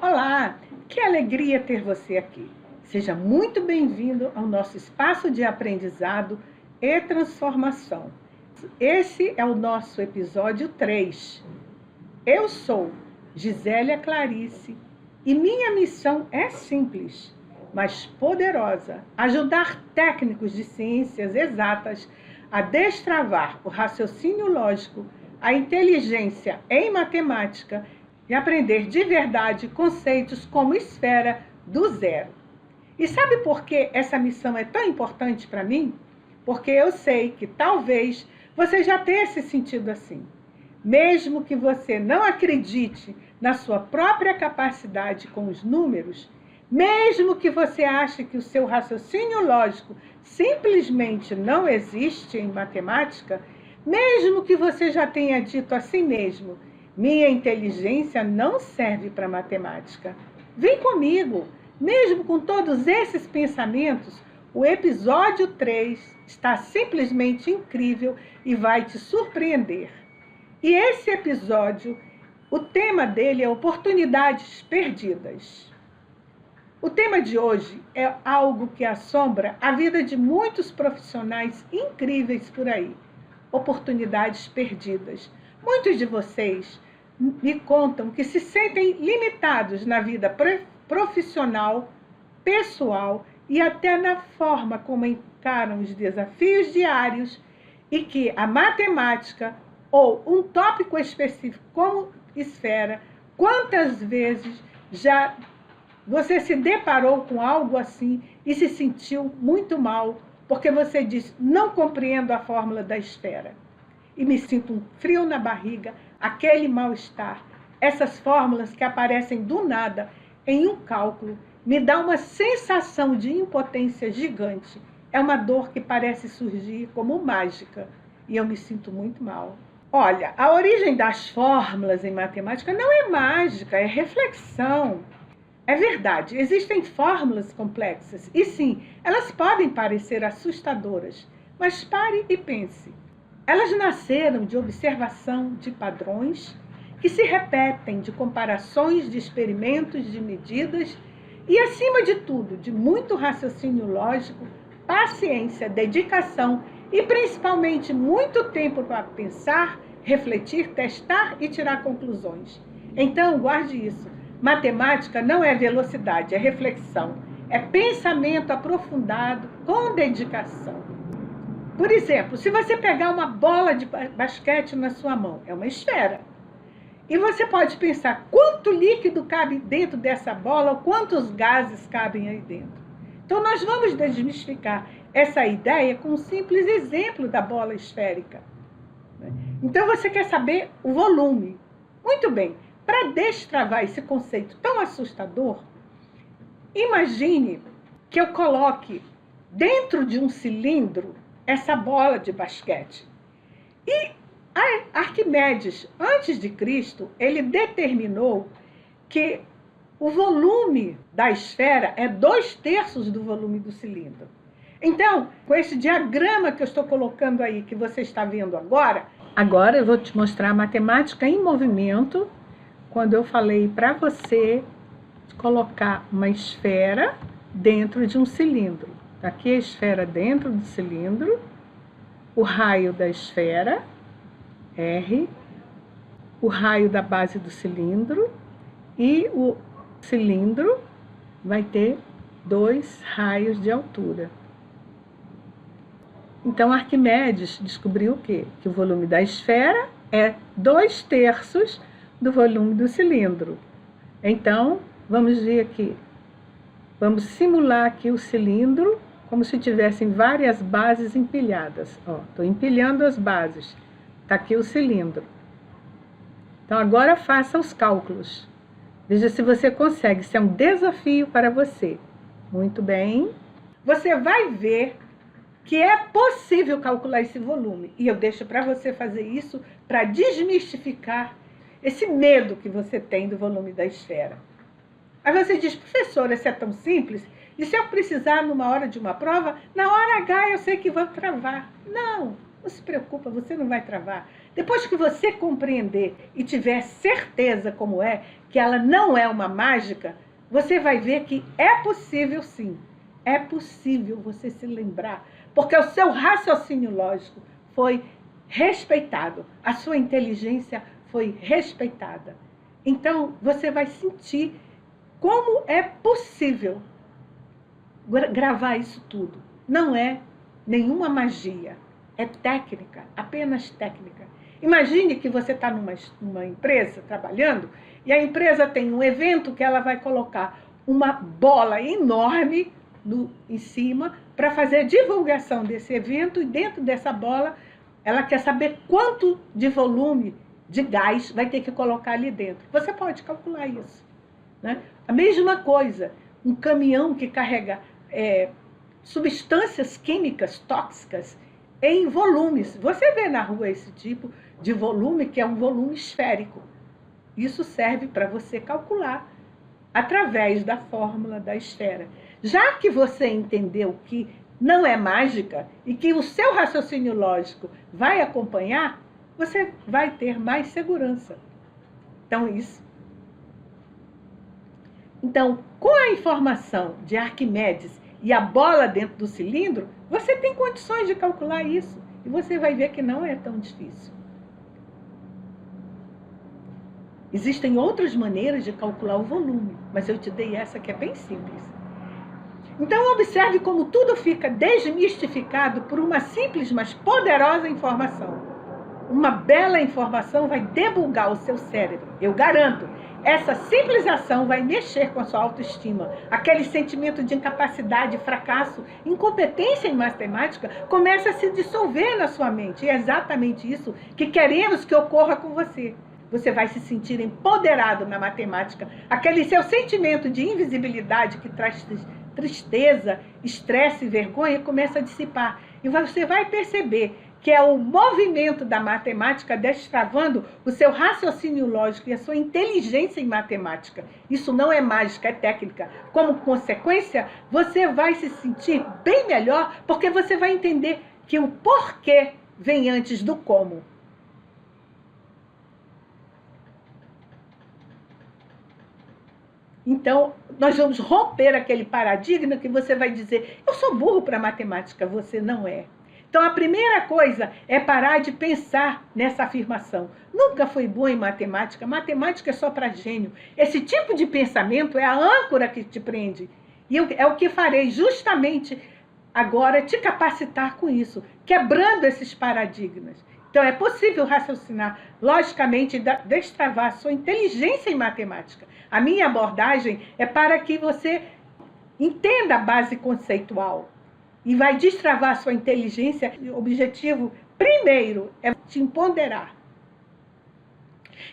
Olá, que alegria ter você aqui. Seja muito bem-vindo ao nosso espaço de aprendizado e transformação. Esse é o nosso episódio 3. Eu sou Gisélia Clarice e minha missão é simples, mas poderosa: ajudar técnicos de ciências exatas a destravar o raciocínio lógico, a inteligência em matemática e aprender de verdade conceitos como esfera do zero. E sabe por que essa missão é tão importante para mim? Porque eu sei que talvez você já tenha se sentido assim. Mesmo que você não acredite na sua própria capacidade com os números, mesmo que você ache que o seu raciocínio lógico simplesmente não existe em matemática, mesmo que você já tenha dito a si mesmo: minha inteligência não serve para matemática. Vem comigo! Mesmo com todos esses pensamentos, o episódio 3 está simplesmente incrível e vai te surpreender. E esse episódio, o tema dele é oportunidades perdidas. O tema de hoje é algo que assombra a vida de muitos profissionais incríveis por aí. Oportunidades perdidas. Muitos de vocês me contam que se sentem limitados na vida profissional, pessoal e até na forma como encaram os desafios diários e que a matemática ou um tópico específico como esfera, quantas vezes já você se deparou com algo assim e se sentiu muito mal porque você disse: não compreendo a fórmula da esfera. E me sinto um frio na barriga, aquele mal-estar. Essas fórmulas que aparecem do nada em um cálculo me dá uma sensação de impotência gigante. É uma dor que parece surgir como mágica e eu me sinto muito mal. Olha, a origem das fórmulas em matemática não é mágica, é reflexão. É verdade, existem fórmulas complexas e sim, elas podem parecer assustadoras, mas pare e pense. Elas nasceram de observação de padrões que se repetem, de comparações de experimentos, de medidas e, acima de tudo, de muito raciocínio lógico, paciência, dedicação e, principalmente, muito tempo para pensar, refletir, testar e tirar conclusões. Então, guarde isso. Matemática não é velocidade, é reflexão, é pensamento aprofundado com dedicação. Por exemplo, se você pegar uma bola de basquete na sua mão, é uma esfera. E você pode pensar quanto líquido cabe dentro dessa bola ou quantos gases cabem aí dentro. Então, nós vamos desmistificar essa ideia com um simples exemplo da bola esférica. Então, você quer saber o volume. Muito bem, para destravar esse conceito tão assustador, imagine que eu coloque dentro de um cilindro essa bola de basquete. E Arquimedes, antes de Cristo, ele determinou que o volume da esfera é 2/3 do volume do cilindro. Então, com esse diagrama que eu estou colocando aí, que você está vendo agora eu vou te mostrar a matemática em movimento, quando eu falei para você colocar uma esfera dentro de um cilindro. Aqui a esfera dentro do cilindro, o raio da esfera, R, o raio da base do cilindro, e o cilindro vai ter 2 raios de altura. Então, Arquimedes descobriu o quê? Que o volume da esfera é 2/3 do volume do cilindro. Então, vamos ver aqui. Vamos simular aqui o cilindro como se tivessem várias bases empilhadas. Estou empilhando as bases. Está aqui o cilindro. Então, agora faça os cálculos. Veja se você consegue. Isso é um desafio para você. Muito bem. Você vai ver que é possível calcular esse volume. E eu deixo para você fazer isso para desmistificar esse medo que você tem do volume da esfera. Aí você diz: professora, isso é tão simples? E se eu precisar numa hora de uma prova, na hora H eu sei que vou travar. Não se preocupa, você não vai travar. Depois que você compreender e tiver certeza como é, que ela não é uma mágica, você vai ver que é possível sim. É possível você se lembrar, porque o seu raciocínio lógico foi respeitado, a sua inteligência foi respeitada. Então, você vai sentir como é possível gravar isso tudo. Não é nenhuma magia, é técnica, apenas técnica. Imagine que você está numa empresa trabalhando e a empresa tem um evento que ela vai colocar uma bola enorme em cima para fazer a divulgação desse evento, e dentro dessa bola ela quer saber quanto de volume de gás vai ter que colocar ali dentro. Você pode calcular isso, né? A mesma coisa, um caminhão que carrega substâncias químicas tóxicas em volumes. Você vê na rua esse tipo de volume, que é um volume esférico. Isso serve para você calcular através da fórmula da esfera. Já que você entendeu que não é mágica e que o seu raciocínio lógico vai acompanhar, você vai ter mais segurança. Então, com a informação de Arquimedes e a bola dentro do cilindro, você tem condições de calcular isso. E você vai ver que não é tão difícil. Existem outras maneiras de calcular o volume, mas eu te dei essa que é bem simples. Então, observe como tudo fica desmistificado por uma simples, mas poderosa informação. Uma bela informação vai debugar o seu cérebro, eu garanto. Essa simples ação vai mexer com a sua autoestima. Aquele sentimento de incapacidade, fracasso, incompetência em matemática começa a se dissolver na sua mente. E é exatamente isso que queremos que ocorra com você. Você vai se sentir empoderado na matemática. Aquele seu sentimento de invisibilidade que traz tristeza, estresse e vergonha começa a dissipar. E você vai perceber que é o movimento da matemática destravando o seu raciocínio lógico e a sua inteligência em matemática. Isso não é mágica, é técnica. Como consequência, você vai se sentir bem melhor, porque você vai entender que o porquê vem antes do como. Então, nós vamos romper aquele paradigma que você vai dizer, eu sou burro para matemática, você não é. Então, a primeira coisa é parar de pensar nessa afirmação. Nunca fui boa em matemática, matemática é só para gênio. Esse tipo de pensamento é a âncora que te prende. E é o que farei justamente agora, te capacitar com isso, quebrando esses paradigmas. Então, é possível raciocinar logicamente e destravar a sua inteligência em matemática. A minha abordagem é para que você entenda a base conceitual e vai destravar a sua inteligência. O objetivo, primeiro, é te empoderar.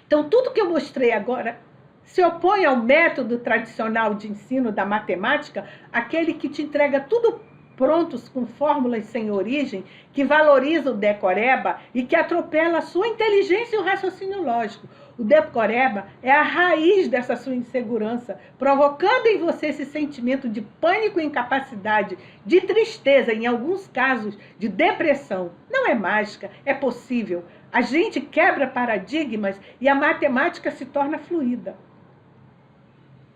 Então, tudo que eu mostrei agora se opõe ao método tradicional de ensino da matemática, aquele que te entrega tudo prontos com fórmulas sem origem, que valoriza o decoreba e que atropela a sua inteligência e o raciocínio lógico. O decoreba é a raiz dessa sua insegurança, provocando em você esse sentimento de pânico e incapacidade, de tristeza, em alguns casos, de depressão. Não é mágica, é possível. A gente quebra paradigmas e a matemática se torna fluida.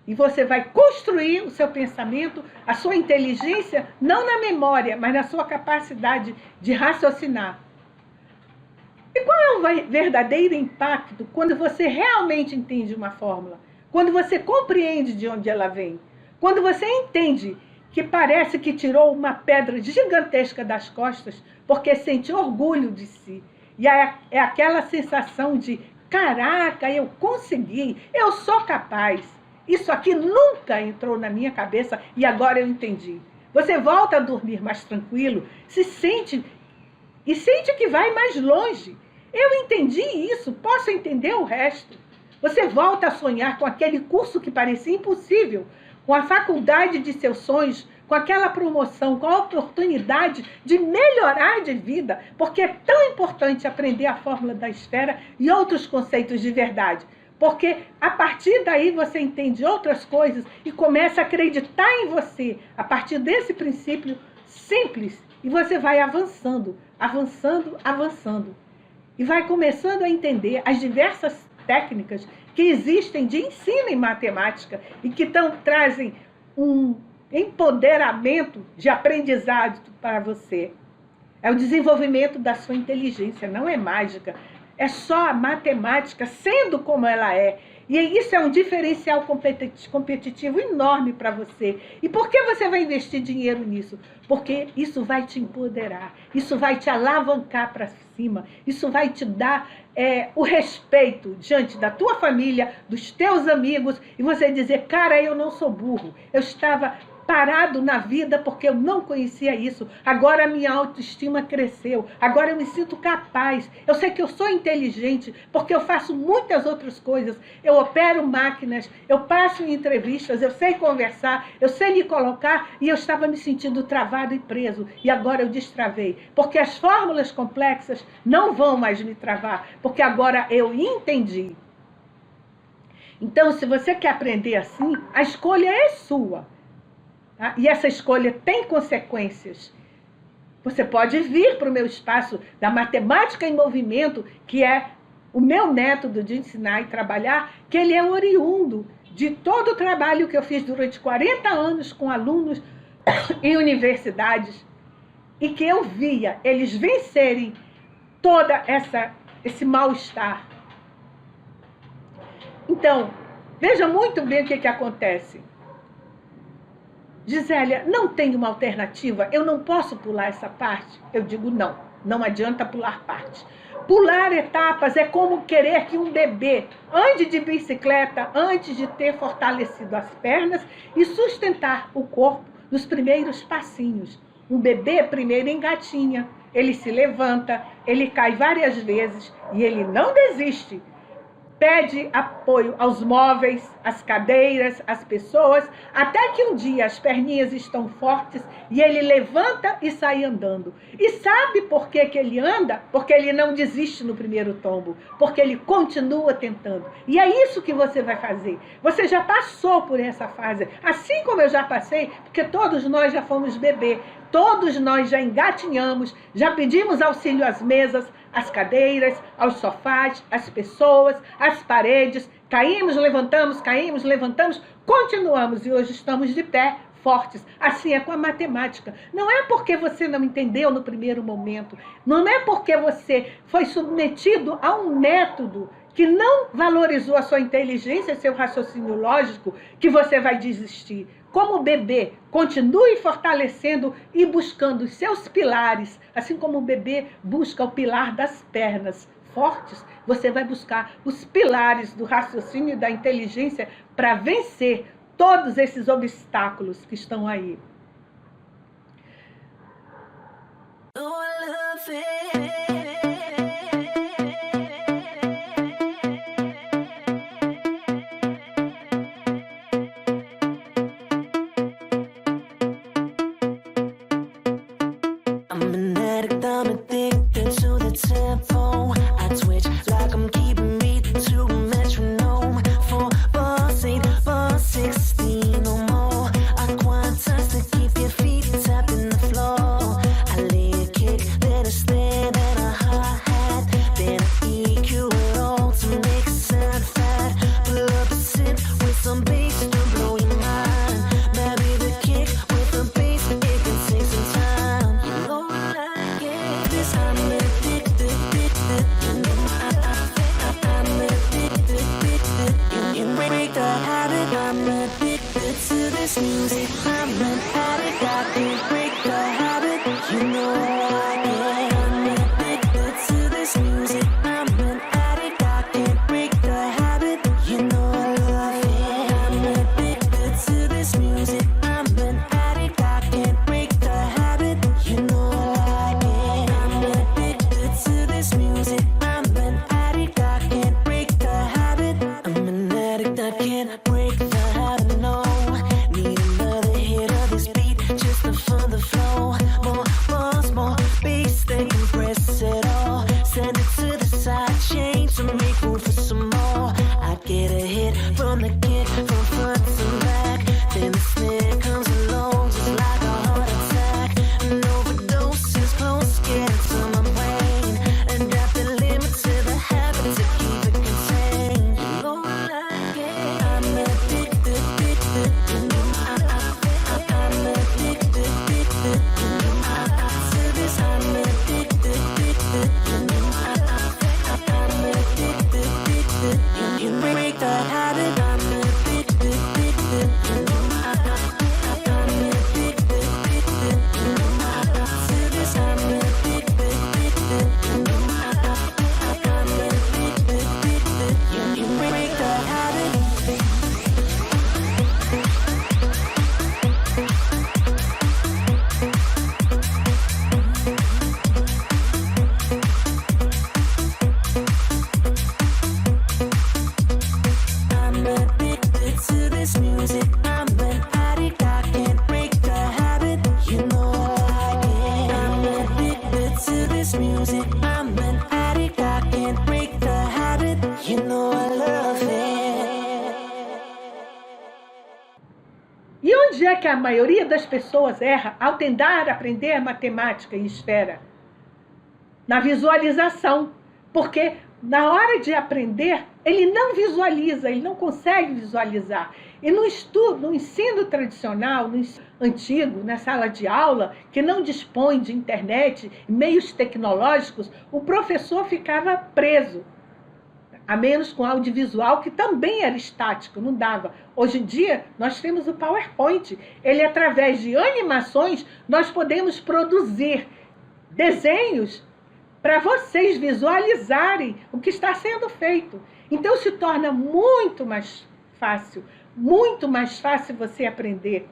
E você vai construir o seu pensamento, a sua inteligência, não na memória, mas na sua capacidade de raciocinar. E qual é o verdadeiro impacto quando você realmente entende uma fórmula? Quando você compreende de onde ela vem? Quando você entende que parece que tirou uma pedra gigantesca das costas porque sente orgulho de si. E é aquela sensação de, caraca, eu consegui, eu sou capaz. Isso aqui nunca entrou na minha cabeça e agora eu entendi. Você volta a dormir mais tranquilo, se sente e sente que vai mais longe. Eu entendi isso, posso entender o resto. Você volta a sonhar com aquele curso que parecia impossível, com a faculdade de seus sonhos, com aquela promoção, com a oportunidade de melhorar de vida, porque é tão importante aprender a fórmula da esfera e outros conceitos de verdade. Porque a partir daí você entende outras coisas e começa a acreditar em você, a partir desse princípio simples. E você vai avançando, avançando, avançando. e vai começando a entender as diversas técnicas que existem de ensino em matemática e que trazem um empoderamento de aprendizado para você. É o desenvolvimento da sua inteligência, não é mágica. É só a matemática sendo como ela é. E isso é um diferencial competitivo enorme para você. E por que você vai investir dinheiro nisso? Porque isso vai te empoderar, isso vai te alavancar para cima, isso vai te dar o respeito diante da tua família, dos teus amigos, e você dizer, cara, eu não sou burro, eu estava parado na vida porque eu não conhecia isso. Agora a minha autoestima cresceu. Agora eu me sinto capaz. Eu sei que eu sou inteligente porque eu faço muitas outras coisas. Eu opero máquinas, eu passo em entrevistas, eu sei conversar, eu sei me colocar e eu estava me sentindo travado e preso. E agora eu destravei. Porque as fórmulas complexas não vão mais me travar. Porque agora eu entendi. Então, se você quer aprender assim, a escolha é sua. Tá? E essa escolha tem consequências. Você pode vir para o meu espaço da matemática em movimento, que é o meu método de ensinar e trabalhar, que ele é oriundo de todo o trabalho que eu fiz durante 40 anos com alunos em universidades e que eu via eles vencerem toda esse mal-estar. Então, veja muito bem o que acontece. Gisélia, não tem uma alternativa? Eu não posso pular essa parte? Eu digo não, não adianta pular parte. Pular etapas é como querer que um bebê ande de bicicleta antes de ter fortalecido as pernas e sustentar o corpo nos primeiros passinhos. Um bebê primeiro engatinha, ele se levanta, ele cai várias vezes e ele não desiste. Pede apoio aos móveis, às cadeiras, às pessoas, até que um dia as perninhas estão fortes e ele levanta e sai andando. E sabe por que ele anda? Porque ele não desiste no primeiro tombo, porque ele continua tentando. E é isso que você vai fazer. Você já passou por essa fase, assim como eu já passei, porque todos nós já fomos bebê, todos nós já engatinhamos, já pedimos auxílio às mesas, às cadeiras, aos sofás, às pessoas, às paredes. Caímos, levantamos, continuamos e hoje estamos de pé, fortes. Assim é com a matemática. Não é porque você não entendeu no primeiro momento, não é porque você foi submetido a um método que não valorizou a sua inteligência e seu raciocínio lógico que você vai desistir. Como bebê, continue fortalecendo e buscando os seus pilares, assim como o bebê busca o pilar das pernas fortes, você vai buscar os pilares do raciocínio e da inteligência para vencer todos esses obstáculos que estão aí. Break the habit, no. Need another hit of this E onde é que a maioria das pessoas erra ao tentar aprender matemática em esfera? Na visualização. Porque na hora de aprender, ele não visualiza, ele não consegue visualizar. E no estudo, no ensino tradicional, no ensino antigo, na sala de aula, que não dispõe de internet, meios tecnológicos, o professor ficava preso. A menos com audiovisual, que também era estático, não dava. Hoje em dia, nós temos o PowerPoint. Ele, através de animações, nós podemos produzir desenhos para vocês visualizarem o que está sendo feito. Então, se torna muito mais fácil você aprender.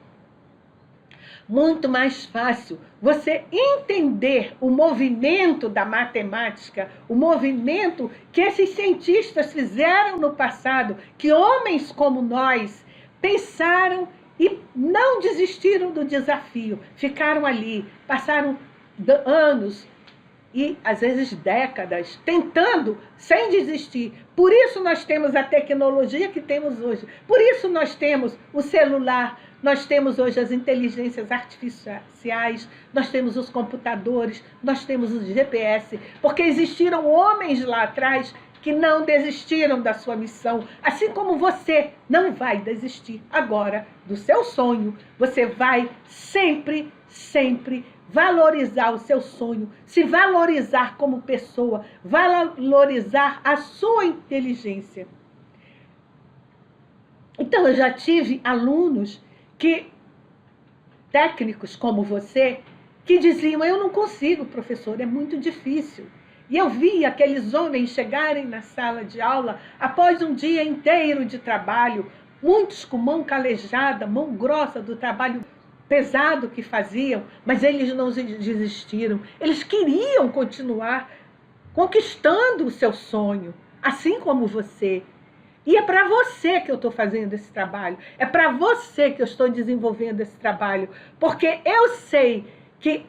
Muito mais fácil você entender o movimento da matemática, o movimento que esses cientistas fizeram no passado, que homens como nós pensaram e não desistiram do desafio, ficaram ali, passaram anos e às vezes décadas tentando sem desistir. Por isso nós temos a tecnologia que temos hoje, por isso nós temos o celular. Nós temos hoje as inteligências artificiais, nós temos os computadores, nós temos os GPS, porque existiram homens lá atrás que não desistiram da sua missão, assim como você não vai desistir agora do seu sonho. Você vai sempre valorizar o seu sonho, se valorizar como pessoa, valorizar a sua inteligência. Então, eu já tive alunos técnicos como você, que diziam: eu não consigo, professor, é muito difícil. E eu via aqueles homens chegarem na sala de aula após um dia inteiro de trabalho, muitos com mão calejada, mão grossa do trabalho pesado que faziam, mas eles não desistiram. Eles queriam continuar conquistando o seu sonho, assim como você. E é para você que eu estou fazendo esse trabalho, é para você que eu estou desenvolvendo esse trabalho, porque eu sei que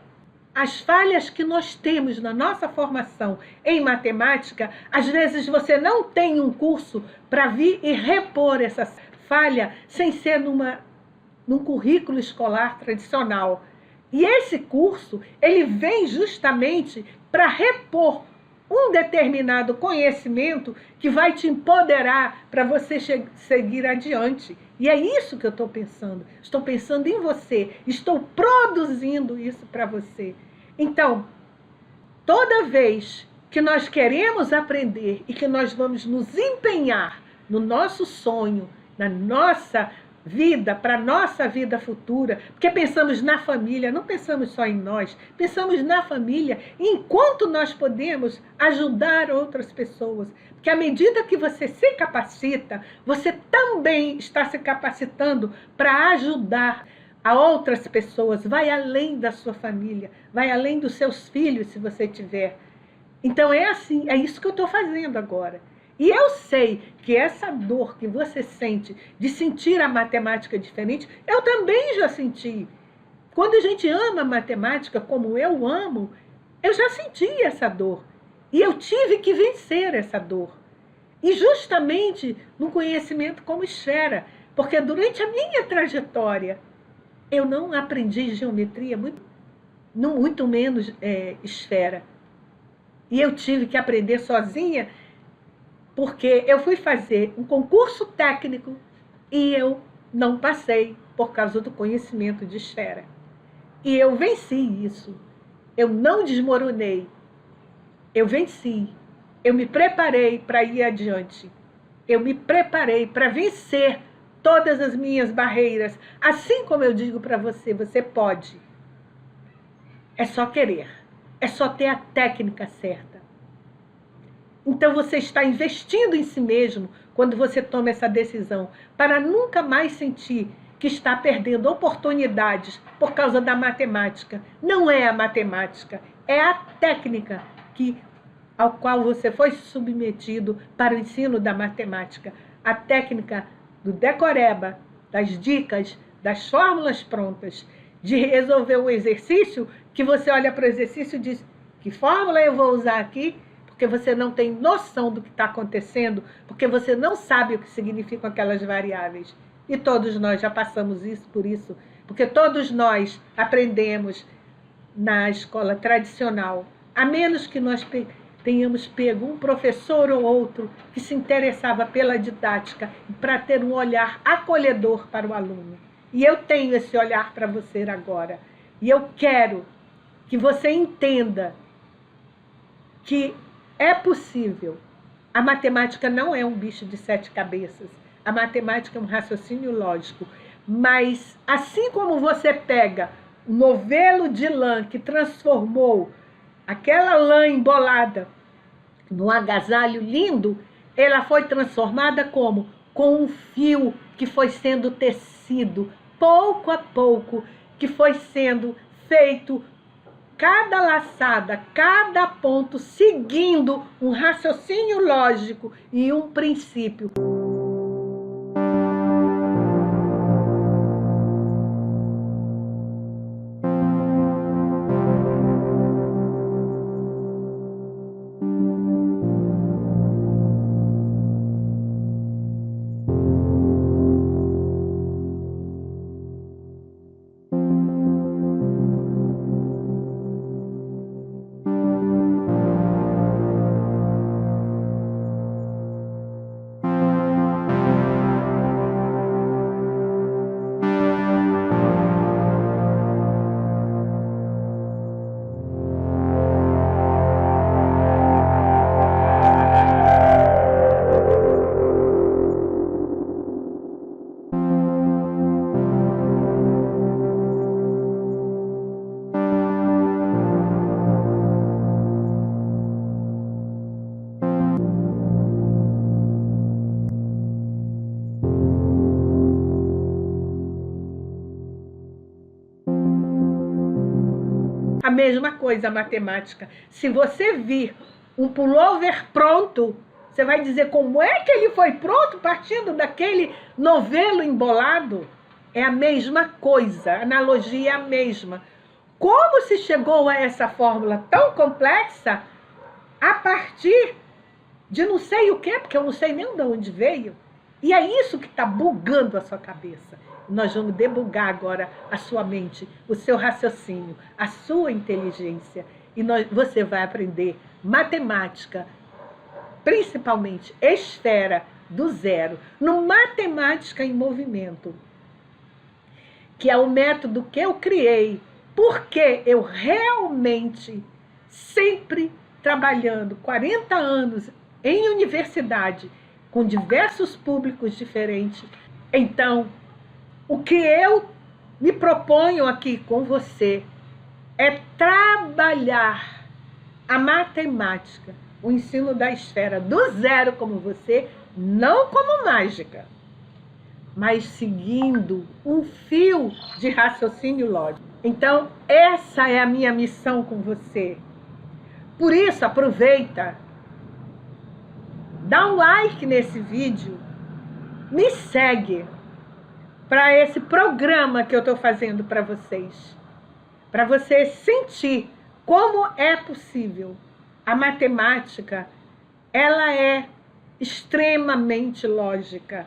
as falhas que nós temos na nossa formação em matemática, às vezes você não tem um curso para vir e repor essa falha sem ser num currículo escolar tradicional. E esse curso, ele vem justamente para repor um determinado conhecimento que vai te empoderar para você seguir adiante. E é isso que eu estou pensando. Estou pensando em você. Estou produzindo isso para você. Então, toda vez que nós queremos aprender e que nós vamos nos empenhar no nosso sonho, na nossa vida, para a nossa vida futura, porque pensamos na família, não pensamos só em nós, pensamos na família, enquanto nós podemos ajudar outras pessoas. Porque à medida que você se capacita, você também está se capacitando para ajudar a outras pessoas, vai além da sua família, vai além dos seus filhos, se você tiver. Então é assim, é isso que eu estou fazendo agora. E eu sei que essa dor que você sente de sentir a matemática diferente, eu também já senti. Quando a gente ama a matemática como eu amo, eu já senti essa dor. E eu tive que vencer essa dor. E justamente no conhecimento como esfera, porque durante a minha trajetória, eu não aprendi geometria, muito menos esfera. E eu tive que aprender sozinha, porque eu fui fazer um concurso técnico e eu não passei por causa do conhecimento de esfera. E eu venci isso. Eu não desmoronei. Eu venci. Eu me preparei para ir adiante. Eu me preparei para vencer todas as minhas barreiras. Assim como eu digo para você, você pode. É só querer. É só ter a técnica certa. Então você está investindo em si mesmo quando você toma essa decisão, para nunca mais sentir que está perdendo oportunidades por causa da matemática. Não é a matemática, é a técnica ao qual você foi submetido para o ensino da matemática. A técnica do decoreba, das dicas, das fórmulas prontas, de resolver um exercício que você olha para o exercício e diz: que fórmula eu vou usar aqui? porque você não tem noção do que está acontecendo, porque você não sabe o que significam aquelas variáveis. E todos nós já passamos por isso, porque todos nós aprendemos na escola tradicional, a menos que nós tenhamos pego um professor ou outro que se interessava pela didática para ter um olhar acolhedor para o aluno. E eu tenho esse olhar para você agora. E eu quero que você entenda que é possível. A matemática não é um bicho de 7 cabeças. A matemática é um raciocínio lógico. Mas, assim como você pega o novelo de lã que transformou aquela lã embolada num agasalho lindo, ela foi transformada como? Com um fio que foi sendo tecido, pouco a pouco, que foi sendo feito cada laçada, cada ponto, seguindo um raciocínio lógico e um princípio. A mesma coisa a matemática. Se você vir um pullover pronto, você vai dizer como é que ele foi pronto partindo daquele novelo embolado? É a mesma coisa, a analogia é a mesma. Como se chegou a essa fórmula tão complexa a partir de não sei o quê, porque eu não sei nem de onde veio? E é isso que está bugando a sua cabeça. Nós vamos debugar agora a sua mente, o seu raciocínio, a sua inteligência. E você vai aprender matemática, principalmente esfera do zero, no Matemática em Movimento, que é o método que eu criei, porque eu realmente, sempre trabalhando 40 anos em universidade, com diversos públicos diferentes. Então, o que eu me proponho aqui com você é trabalhar a matemática, o ensino da esfera do zero como você, não como mágica, mas seguindo um fio de raciocínio lógico. Então, essa é a minha missão com você. Por isso, aproveita, dá um like nesse vídeo, me segue para esse programa que eu estou fazendo para vocês, para você sentir como é possível. A matemática, ela é extremamente lógica.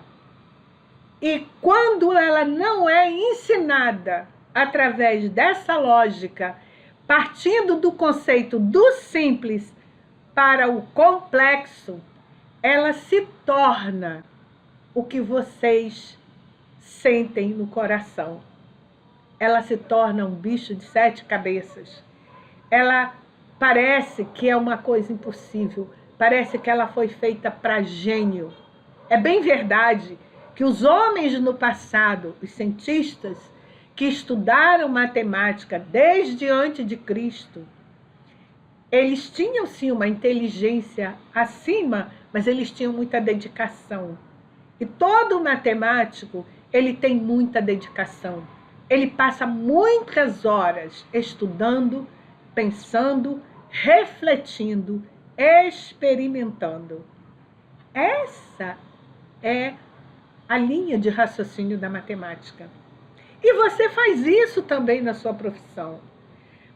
E quando ela não é ensinada através dessa lógica, partindo do conceito do simples para o complexo, ela se torna o que vocês sentem no coração. Ela se torna um bicho de 7 cabeças. Ela parece que é uma coisa impossível. Parece que ela foi feita para gênio. É bem verdade que os homens no passado, os cientistas que estudaram matemática desde antes de Cristo, eles tinham sim uma inteligência acima, mas eles tinham muita dedicação. E todo matemático, ele tem muita dedicação. Ele passa muitas horas estudando, pensando, refletindo, experimentando. Essa é a linha de raciocínio da matemática. E você faz isso também na sua profissão.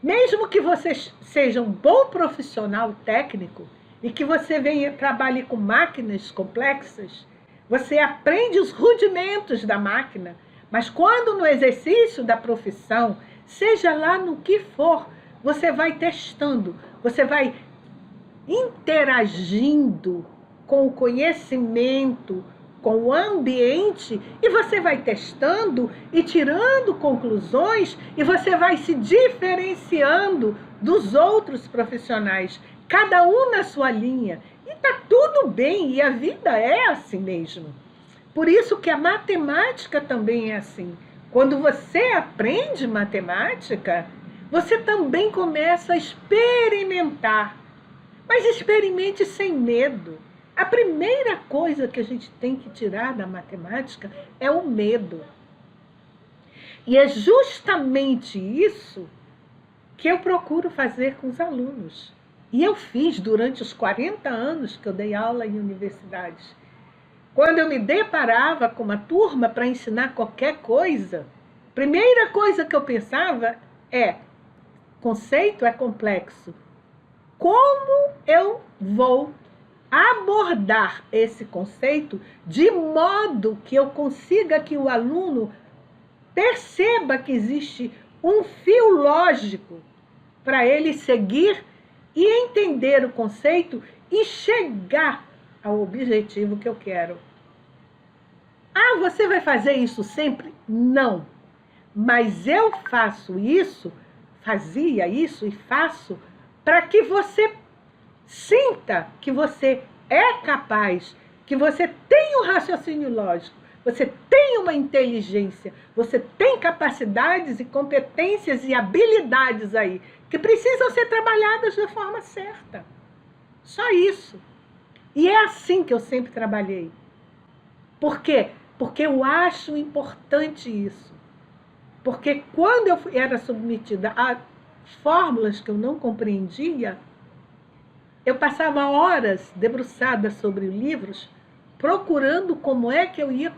Mesmo que você seja um bom profissional técnico, e que você trabalhe com máquinas complexas, você aprende os rudimentos da máquina, mas quando no exercício da profissão, seja lá no que for, você vai testando, você vai interagindo com o conhecimento, com o ambiente, e você vai testando e tirando conclusões, e você vai se diferenciando dos outros profissionais, cada um na sua linha. E está tudo bem, e a vida é assim mesmo. Por isso que a matemática também é assim. Quando você aprende matemática, você também começa a experimentar. Mas experimente sem medo. A primeira coisa que a gente tem que tirar da matemática é o medo. E é justamente isso que eu procuro fazer com os alunos. E eu fiz durante os 40 anos que eu dei aula em universidades. Quando eu me deparava com uma turma para ensinar qualquer coisa, a primeira coisa que eu pensava é: conceito é complexo. Como eu vou abordar esse conceito de modo que eu consiga que o aluno perceba que existe um fio lógico para ele seguir e entender o conceito e chegar ao objetivo que eu quero. Ah, você vai fazer isso sempre? Não. Mas eu faço isso, fazia isso e faço para que você sinta que você é capaz, que você tem um raciocínio lógico, você tem uma inteligência, você tem capacidades e competências e habilidades aí que precisam ser trabalhadas da forma certa. Só isso. E é assim que eu sempre trabalhei. Por quê? Porque eu acho importante isso. Porque quando eu era submetida a fórmulas que eu não compreendia, eu passava horas debruçada sobre livros, procurando como é que eu ia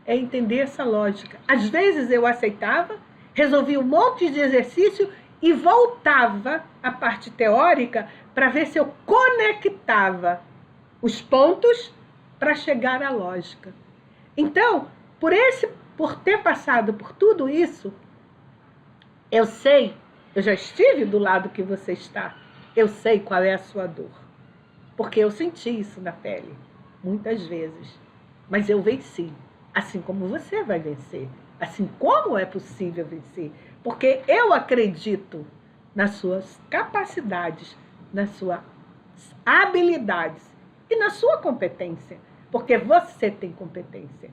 entender essa lógica. Às vezes eu aceitava, resolvia um monte de exercício e voltava à parte teórica para ver se eu conectava os pontos para chegar à lógica. Então, por ter passado por tudo isso, eu sei, eu já estive do lado que você está, eu sei qual é a sua dor. Porque eu senti isso na pele, muitas vezes. Mas eu venci, assim como você vai vencer. Assim como é possível vencer. Porque eu acredito nas suas capacidades, nas suas habilidades e na sua competência. Porque você tem competência.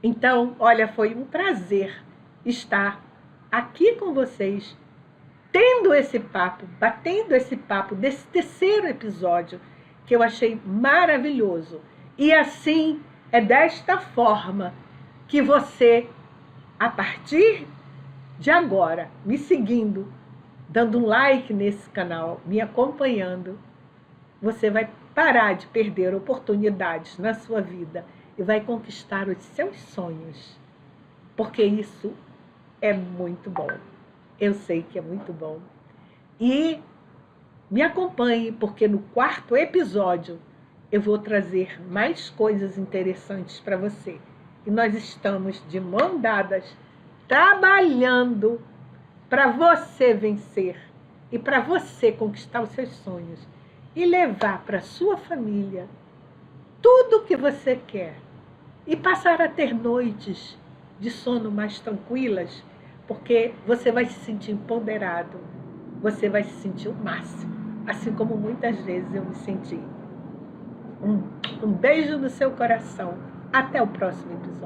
Então, olha, foi um prazer estar aqui com vocês, tendo esse papo, batendo esse papo desse terceiro episódio, que eu achei maravilhoso. E assim, é desta forma que você, a partir de agora, me seguindo, dando um like nesse canal, me acompanhando, você vai parar de perder oportunidades na sua vida e vai conquistar os seus sonhos. Porque isso é muito bom. Eu sei que é muito bom. E me acompanhe, porque no 4º episódio eu vou trazer mais coisas interessantes para você. E nós estamos de mãos dadas, trabalhando para você vencer e para você conquistar os seus sonhos e levar para a sua família tudo o que você quer e passar a ter noites de sono mais tranquilas, porque você vai se sentir empoderado, você vai se sentir o máximo, assim como muitas vezes eu me senti. Um beijo no seu coração. Até o próximo episódio.